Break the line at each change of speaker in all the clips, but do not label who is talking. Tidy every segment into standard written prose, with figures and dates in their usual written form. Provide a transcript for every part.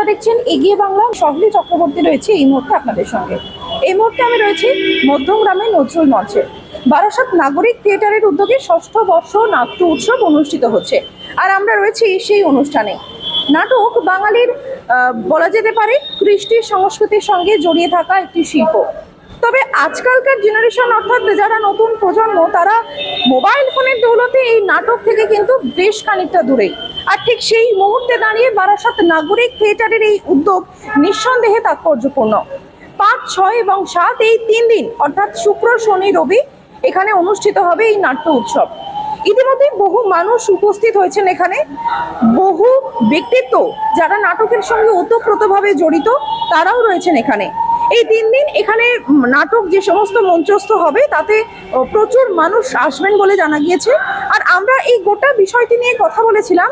আপনারা দেখছেন এগিয়ে বাংলা। সহলি চক্রবর্তী রয়েছে এই মুহূর্তে আপনাদের সঙ্গে। এই মুহূর্তে আমি রয়েছি মধ্যমগ্রামের নজরুল মঞ্চে। বারাসাত নাগরিক থিয়েটারের উদ্যোগে ৬ষ্ঠ বর্ষ নাট্য উৎসব অনুষ্ঠিত হচ্ছে, আর আমরা রয়েছি সেই অনুষ্ঠানে। নাটক বাঙালির বলা যেতে পারে কৃষ্টি সংস্কৃতির সঙ্গে জড়িয়ে থাকা একটি শিল্প। তবে আজকালকার জেনারেশন অর্থাৎ যারা নতুন প্রজন্ম, তারা মোবাইল ফোনের দৌলতে এই নাটক থেকে কিন্তু বেশ খানিকটা দূরে। আর ঠিক সেই মুহূর্তে দাঁড়িয়ে বারাসাত নাগরিক থিয়েটারের এই উদ্যোগ নিঃসন্দেহে তাৎপর্যপূর্ণ। ৫, ৬ এবং ৭ এই ৩ দিন অর্থাৎ শুক্র, শনি, রবি এখানে অনুষ্ঠিত হবে এই নাট্য উৎসব। ইতিমধ্যে বহু মানুষ উপস্থিত হয়েছেন এখানে, বহু ব্যক্তিত্ব যারা নাটকের সঙ্গে ওতপ্রোতভাবে জড়িত তারাও রয়েছেন এখানে। এই ৩ দিন এখানে নাটক যে সমস্ত মঞ্চস্থ হবে তাতে প্রচুর মানুষ আসবেন বলে জানা গিয়েছে। আর আমরা এই গোটা বিষয়টি নিয়ে কথা বলেছিলাম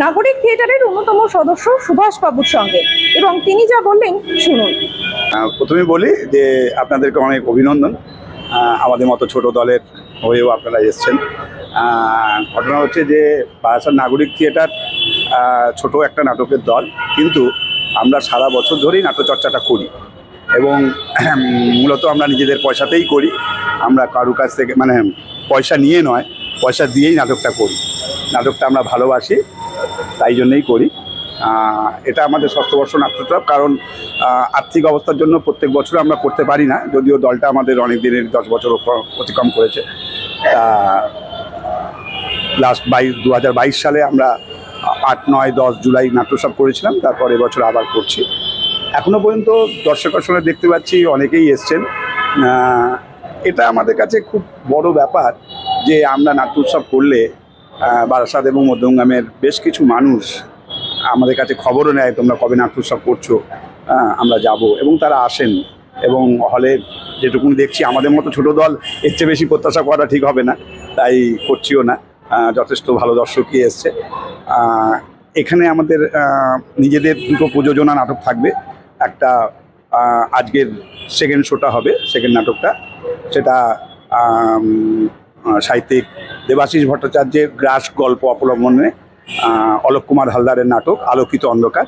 নাগরিক থিয়েটারের অন্যতম সদস্য সুভাষ বাবুর সঙ্গে, এবং তিনি যা বললেন শুনুন।
প্রথমে বলি যে আপনাদেরকে অনেক অভিনন্দন, আমাদের মতো ছোট দলের হয়েও আপনারা এসছেন। ঘটনা হচ্ছে যে বারাসাত নাগরিক থিয়েটার ছোট একটা নাটকের দল, কিন্তু আমরা সারা বছর ধরেই নাট্যচর্চাটা করি এবং মূলত আমরা নিজেদের পয়সাতেই করি। আমরা কারুর কাছ থেকে মানে পয়সা নিয়ে নয়, পয়সা দিয়েই নাটকটা করি। নাটকটা আমরা ভালোবাসি, তাই জন্যই করি। এটা আমাদের ৬ষ্ঠ বর্ষ নাট্যোৎসব, কারণ আর্থিক অবস্থার জন্য প্রত্যেক বছর আমরা করতে পারি না, যদিও দলটা আমাদের অনেক দিনের 10 বছর অতিক্রম করেছে। লাস্ট 2022 সালে আমরা 8, 9, 10 জুলাই নাট্যোৎসব করেছিলাম, তারপর এবছর আবার করছি। এখনও পর্যন্ত দর্শকের সঙ্গে দেখতে পাচ্ছি অনেকেই এসছেন। এটা আমাদের কাছে খুব বড় ব্যাপার যে আমরা নাট্য উৎসব করলে বারাসাত এবং মধ্যমগ্রামের বেশ কিছু মানুষ আমাদের কাছে খবরও নেয়, তোমরা কবে নাট্য উৎসব করছো, আমরা যাব, এবং তারা আসেন। এবং হলে যেটুকুনি দেখছি আমাদের মতো ছোট দল এর চেয়ে বেশি প্রত্যাশা করা ঠিক হবে না, তাই করছিও না। যথেষ্ট ভালো দর্শকই এসছে। এখানে আমাদের নিজেদের দুটো প্রযোজনা নাটক থাকবে। একটা আজকের সেকেন্ড শোটা হবে, সেকেন্ড নাটকটা, সেটা সাহিত্যিক দেবাশিস ভট্টাচার্যের গ্রাস গল্প অবলম্বনে অলোক কুমার হালদারের নাটক আলোকিত অন্ধকার,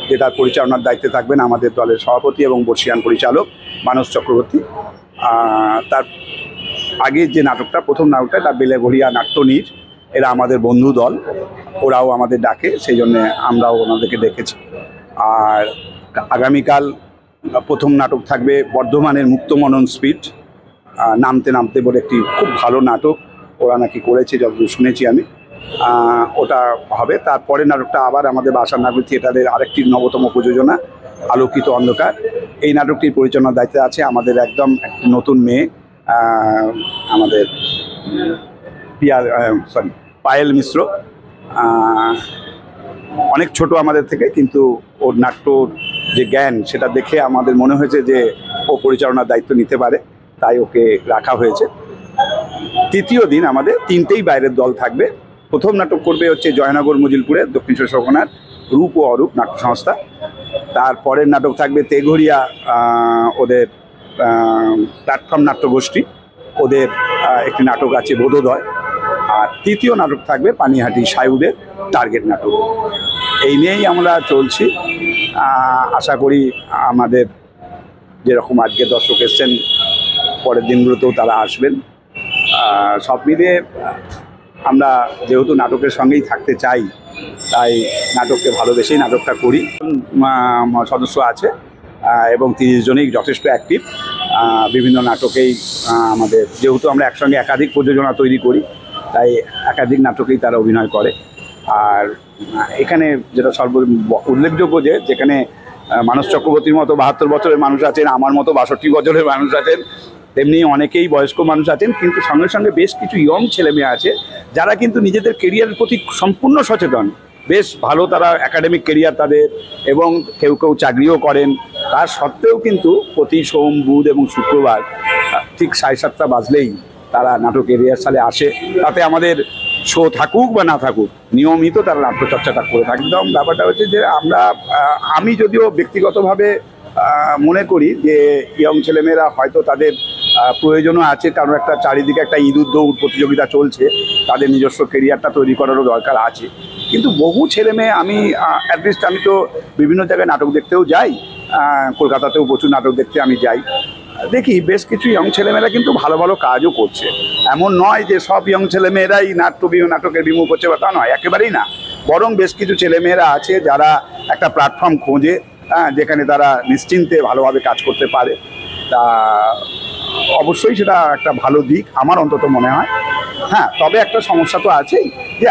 যেটার পরিচালনার দায়িত্বে থাকবেন আমাদের দলের সভাপতি এবং বর্ষিয়ান পরিচালক মানস চক্রবর্তী। তার আগের যে নাটকটা, প্রথম নাটকটা, এটা বেলেঘরিয়া নাট্যনীর, এরা আমাদের বন্ধু দল, ওরাও আমাদের ডাকে, সেই জন্য আমরাও ওনাদেরকে ডেকেছি। আর আগামীকাল প্রথম নাটক থাকবে বর্ধমানের মুক্তমনন স্পিড, নামতে নামতে বলে একটি খুব ভালো নাটক, ওরা নাকি করেছে যতদূর শুনেছি আমি। ওটা হবে। তারপরে নাটকটা আবার আমাদের বারাসাত নাগরিক থিয়েটারের আরেকটি নবতম প্রযোজনা আলোকিত অন্ধকার। এই নাটকটির পরিচালনার দায়িত্বে আছে আমাদের একদম একটি নতুন মেয়ে, আমাদের পায়েল মিশ্র। অনেক ছোট আমাদের থেকে, কিন্তু ওর নাট্যর যে জ্ঞান সেটা দেখে আমাদের মনে হয়েছে যে ও পরিচালনার দায়িত্ব নিতে পারে, তাই ওকে রাখা হয়েছে। তৃতীয় দিন আমাদের 3টেই বাইরের দল থাকবে। প্রথম নাটক করবে হচ্ছে জয়নগর মজিলপুরের দক্ষিণ চব্বিশ রূপ ও অরূপ নাট্য সংস্থা। তারপরের নাটক থাকবে তেঘরিয়া, ওদের প্ল্যাটফর্ম নাট্যগোষ্ঠী, ওদের একটি নাটক আছে বোধোদয়। আর তৃতীয় নাটক থাকবে পানিহাটি সায়ুদের টার্গেট নাটক। এই নিয়েই আমরা চলছি। আশা করি আমাদের যেরকম আজকে দর্শক এসছেন, পরের দিনগুলোতেও তারা আসবেন। সব মিলিয়ে আমরা যেহেতু নাটকের সঙ্গেই থাকতে চাই, তাই নাটককে ভালোবেসেই নাটকটা করি। সদস্য আছে এবং 30 জনই যথেষ্ট অ্যাক্টিভ। বিভিন্ন নাটকেই আমাদের, যেহেতু আমরা একসঙ্গে একাধিক প্রযোজনা তৈরি করি, তাই একাধিক নাটকেই তারা অভিনয় করে। আর এখানে যেটা উল্লেখযোগ্য যে যেখানে মানস চক্রবর্তীর মতো 72 বছরের মানুষ আছেন, আমার মতো 62 বছরের মানুষ আছেন, তেমনি অনেকেই বয়স্ক মানুষ আছেন, কিন্তু সঙ্গে সঙ্গে বেশ কিছু ইয়ং ছেলেমেয়ে আছে যারা কিন্তু নিজেদের কেরিয়ারের প্রতি সম্পূর্ণ সচেতন। বেশ ভালো তারা একাডেমিক কেরিয়ার তাদের, এবং কেউ কেউ চাকরিও করেন। তার সত্ত্বেও কিন্তু প্রতি সোম, বুধ এবং শুক্রবার ঠিক 7:30 বাজলেই তারা নাটক রিহার্সালে আসে। তাতে আমাদের শো থাকুক বা না থাকুক, নিয়মিত তারা নাট্যচর্চাটা করে থাকে। একদম ব্যাপারটা হচ্ছে যে আমি যদিও ব্যক্তিগতভাবে মনে করি যে ইয়ং ছেলেমেয়েরা হয়তো তাদের প্রয়োজনও আছে, কারণ একটা চারিদিকে একটা ইঁদুর দৌড় প্রতিযোগিতা চলছে, তাদের নিজস্ব কেরিয়ারটা তৈরি করারও দরকার আছে। কিন্তু বহু ছেলে মেয়ে আমি অ্যাটলিস্ট আমি তো বিভিন্ন জায়গায় নাটক দেখতেও যাই, কলকাতাতেও প্রচুর নাটক দেখতে আমি যাই, দেখি বেশ কিছু ইয়ং ছেলেমেয়েরা কিন্তু ভালো ভালো কাজও করছে। এমন নয় যে সব ইয়ং ছেলেমেয়েরাই নাটকের বিমুখ হচ্ছে বা তা নয়, একেবারেই না। বরং বেশ কিছু ছেলেমেয়েরা আছে যারা একটা প্ল্যাটফর্ম খোঁজে, যেখানে তারা নিশ্চিন্তে ভালোভাবে কাজ করতে পারে। তা অবশ্যই সেটা একটা ভালো দিক আমার অন্তত মনে হয়। হ্যাঁ, তবে একটা সমস্যা তো আছেই, যে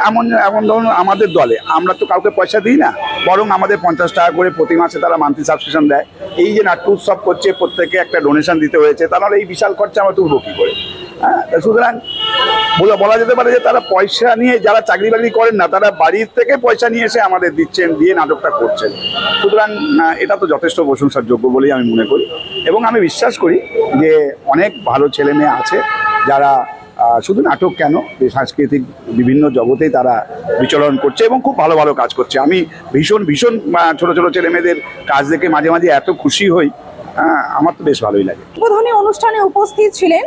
এমন ধরুন আমাদের দলে আমরা তো কাউকে পয়সা দিই না, বরং আমাদের 50 টাকা করে প্রতি মাসে তারা মান্থলি সাবস্ক্রিপশন দেয়। এই যে নাট্য উৎসব করছে, প্রত্যেকে একটা ডোনেশন দিতে হয়েছে, তাহলে এই বিশাল খরচা আমরা তুলবো কী করে? হ্যাঁ, সুতরাং বলা যেতে পারে যে তারা পয়সা নিয়ে, যারা চাকরি বাকরি করেন না, তারা বাড়ির থেকে পয়সা নিয়ে এসে আমাদের দিচ্ছেন, দিয়ে নাটকটা করছেন। সুতরাং এটা তো যথেষ্ট প্রশংসার যোগ্য বলেই আমি মনে করি, এবং আমি বিশ্বাস করি যে অনেক ভালো ছেলে মেয়ে আছে যারা শুধু নাটক কেন, সাংস্কৃতিক বিভিন্ন জগতেই তারা বিচরণ করছে এবং খুব ভালো ভালো কাজ করছে। আমি ভীষণ ভীষণ ছোট ছোট ছেলে মেয়েদের কাজ দেখে মাঝে মাঝে এত খুশি হই, আমার তো বেশ ভালোই লাগে।
উদ্বোধনী অনুষ্ঠানে উপস্থিত ছিলেন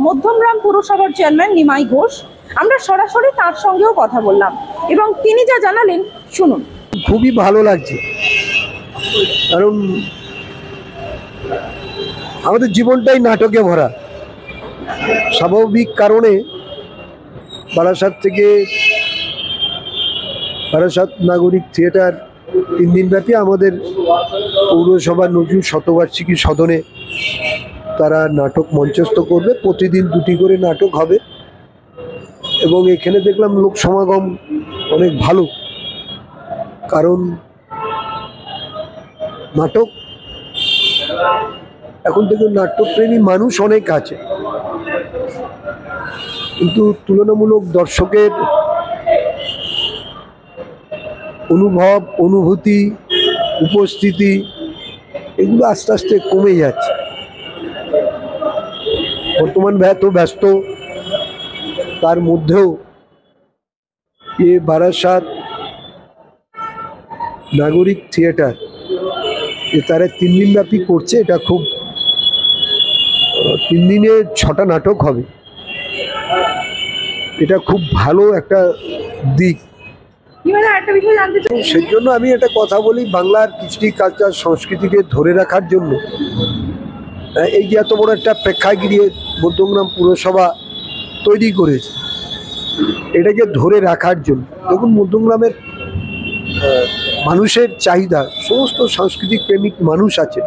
মধ্যমগ্রাম পুরসভার চেয়ারম্যান নিমাই ঘোষ। আমরা সরাসরি তার সঙ্গেও কথা বললাম এবং তিনি যা জানালেন শুনুন।
খুবই ভালো লাগছে, কারণ আমাদের জীবনটাই নাটকে ভরা। স্বাভাবিক কারণে বারাসাত নাগরিক থিয়েটার 3 দিনব্যাপী আমাদের পৌরসভার নজরুল শতবার্ষিকী সদনে তারা নাটক মঞ্চস্থ করবে। প্রতিদিন 2টি করে নাটক হবে এবং এখানে দেখলাম লোক সমাগম অনেক ভালো, কারণ নাটক এখন থেকে নাট্যপ্রেমী মানুষ অনেক আছে, কিন্তু তুলনামূলক দর্শকের অনুভব, অনুভূতি, উপস্থিতি এগুলো আস্তে আস্তে কমে যাচ্ছে। বর্তমান এত ব্যস্ত, তার মধ্যেও এ বারাসাত নাগরিক থিয়েটার যে তারা 3 দিনব্যাপী করছে, এটা খুব 3 দিনে 6টা নাটক হবে, এটা খুব ভালো একটা দিক। সেই জন্য আমি একটা কথা বলি, বাংলার কৃষ্টি কালচার সংস্কৃতিকে ধরে রাখার জন্য এই যে এত বড় একটা প্রেক্ষাগৃহ মধ্যমগ্রাম পুরসভা তৈরি করেছে, এটাকে ধরে রাখার জন্য। দেখুন, মধ্যমগ্রামের মানুষের চাহিদা, সমস্ত সাংস্কৃতিক প্রেমিক মানুষ আছে,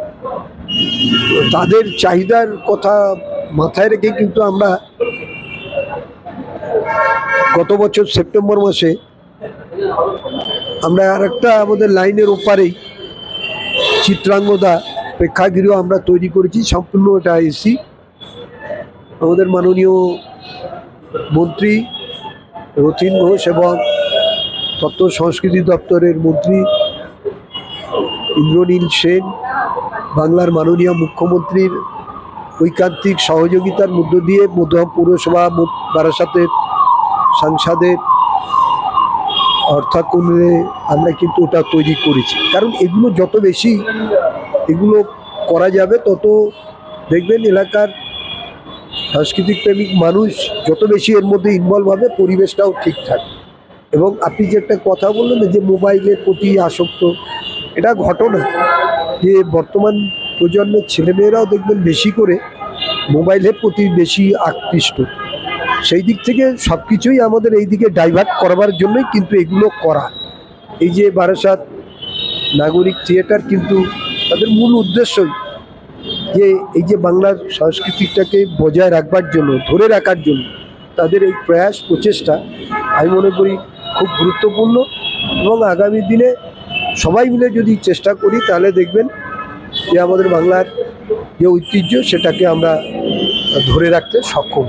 তাদের চাহিদার কথা মাথায় রেখে কিন্তু আমরা গত বছর সেপ্টেম্বর মাসে আমরা আর একটা আমাদের লাইনের ওপারেই চিত্রাঙ্গদা প্রেক্ষাগৃহ আমরা তৈরি করেছি, সম্পূর্ণ এটা এসি। আমাদের মাননীয় মন্ত্রী রথীন ঘোষ এবং তথ্য সংস্কৃতি দপ্তরের মন্ত্রী ইন্দ্রনীল সেন, বাংলার মাননীয় মুখ্যমন্ত্রীর ঐকান্তিক সহযোগিতার মধ্য দিয়ে মধ্যম পৌরসভা বারাসাতের সাংসদের অর্থায়নে আমরা কিন্তু ওটা তৈরি করেছি। কারণ এগুলো যত বেশি এগুলো করা যাবে, তত দেখবেন এলাকার সাংস্কৃতিক প্রেমিক মানুষ যত বেশি এর মধ্যে ইনভলভ হবে, পরিবেশটাও ঠিক থাকবে। এবং আপনি যে একটা কথা বললেন যে মোবাইলের প্রতি আসক্ত, এটা ঘটনা যে বর্তমান প্রজন্মের ছেলেমেয়েরাও দেখবেন বেশি করে মোবাইলের প্রতি বেশি আকৃষ্ট। সেই দিক থেকে সব কিছুই আমাদের এই দিকে ডাইভার্ট করবার জন্যই কিন্তু এগুলো করা। এই যে বারাসাত নাগরিক থিয়েটার কিন্তু তাদের মূল উদ্দেশ্যই যে এই যে বাংলার সংস্কৃতিটাকে বজায় রাখবার জন্য, ধরে রাখার জন্য তাদের এই প্রয়াস, প্রচেষ্টা আমি মনে করি খুব গুরুত্বপূর্ণ। এবং আগামী দিনে সবাই মিলে যদি চেষ্টা করি, তাহলে দেখবেন যে আমাদের বাংলার যে ঐতিহ্য সেটাকে আমরা ধরে রাখতে সক্ষম।